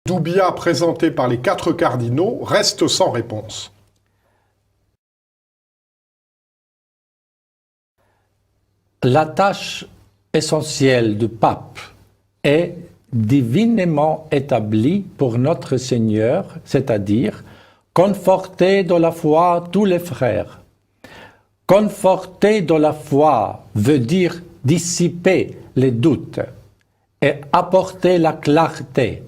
Doubia présenté par les 4 cardinaux reste sans réponse. La tâche essentielle du pape est divinement établie pour notre Seigneur, c'est-à-dire conforter dans la foi tous les frères. Conforter dans la foi veut dire dissiper les doutes et apporter la clarté.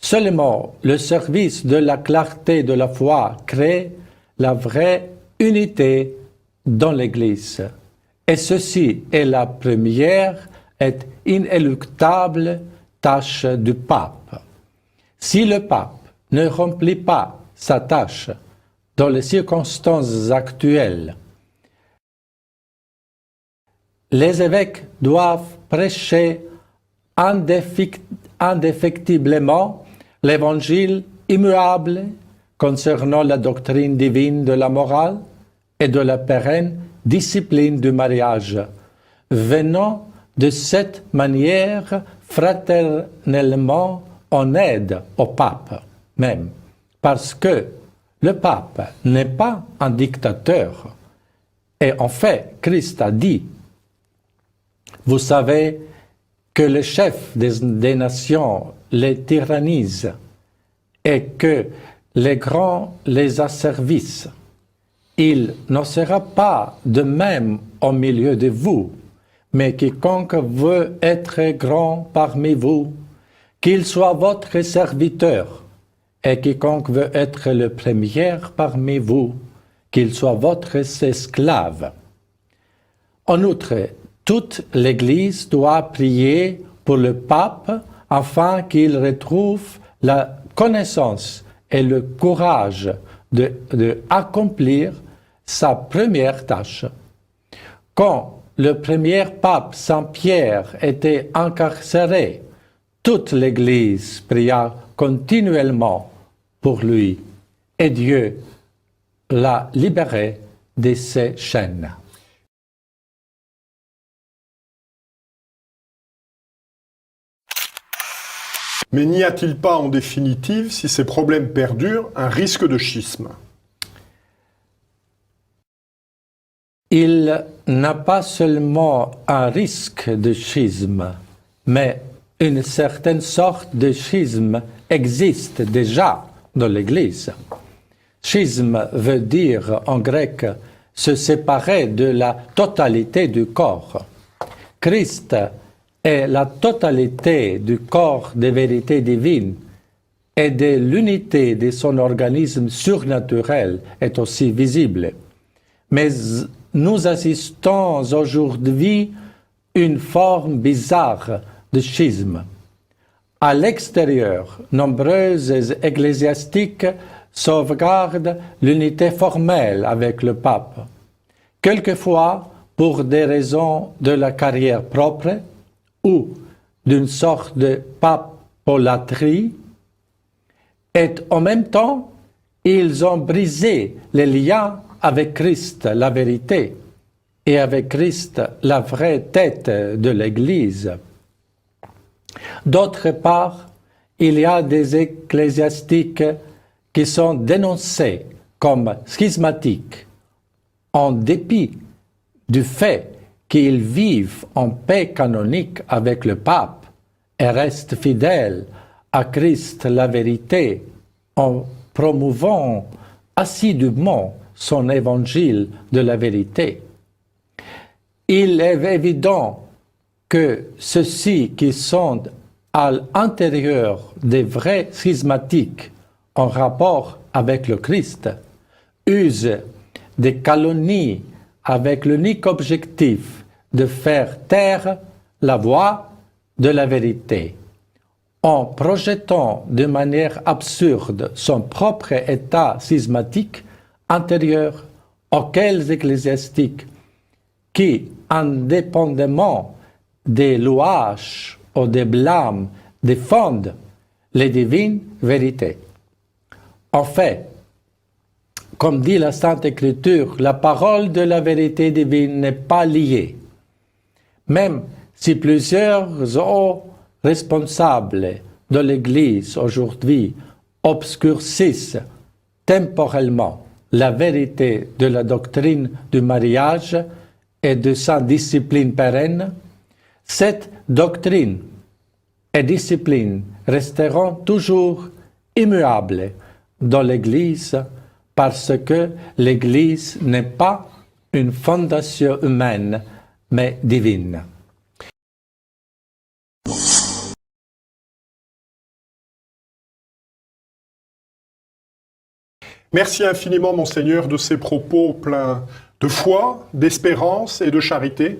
Seulement, le service de la clarté de la foi crée la vraie unité dans l'Église. Et ceci est la première et inéluctable tâche du pape. Si le pape ne remplit pas sa tâche dans les circonstances actuelles, les évêques doivent prêcher indéfectiblement l'évangile immuable concernant la doctrine divine de la morale et de la pérenne discipline du mariage, venant de cette manière fraternellement en aide au pape même, parce que le pape n'est pas un dictateur. Et en fait, Christ a dit, vous savez que le chef des nations les tyrannise et que les grands les asservissent. Il n'en sera pas de même au milieu de vous, mais quiconque veut être grand parmi vous, qu'il soit votre serviteur, et quiconque veut être le premier parmi vous, qu'il soit votre esclave. En outre, toute l'Église doit prier pour le pape afin qu'il retrouve la connaissance et le courage de accomplir sa première tâche. Quand le premier pape Saint-Pierre était incarcéré, toute l'Église pria continuellement pour lui et Dieu l'a libéré de ses chaînes. Mais n'y a-t-il pas en définitive, si ces problèmes perdurent, un risque de schisme? Il n'a pas seulement un risque de schisme, mais une certaine sorte de schisme existe déjà dans l'Église. Schisme veut dire en grec se séparer de la totalité du corps. Christ est la totalité du corps des vérités divines et de l'unité de son organisme surnaturel est aussi visible. Mais nous assistons aujourd'hui à une forme bizarre de schisme. À l'extérieur, nombreuses ecclésiastiques sauvegardent l'unité formelle avec le pape, quelquefois pour des raisons de la carrière propre ou d'une sorte de papolâtrie, et en même temps, ils ont brisé les liens avec Christ, la vérité, et avec Christ, la vraie tête de l'Église. D'autre part, il y a des ecclésiastiques qui sont dénoncés comme schismatiques, en dépit du fait qu'ils vivent en paix canonique avec le pape et restent fidèles à Christ la vérité en promouvant assidûment son évangile de la vérité. Il est évident que ceux-ci qui sont à l'intérieur des vrais schismatiques en rapport avec le Christ usent des calomnies avec l'unique objectif de faire taire la voix de la vérité, en projetant de manière absurde son propre état schismatique intérieur auxquels ecclésiastiques qui, indépendamment des louages ou des blâmes, défendent les divines vérités. En fait, comme dit la Sainte Écriture, la parole de la vérité divine n'est pas liée. Même si plusieurs hauts responsables de l'Église aujourd'hui obscurcissent temporellement la vérité de la doctrine du mariage et de sa discipline pérenne, cette doctrine et discipline resteront toujours immuables dans l'Église parce que l'Église n'est pas une fondation humaine, mais divine. Merci infiniment, Monseigneur, de ces propos pleins de foi, d'espérance et de charité.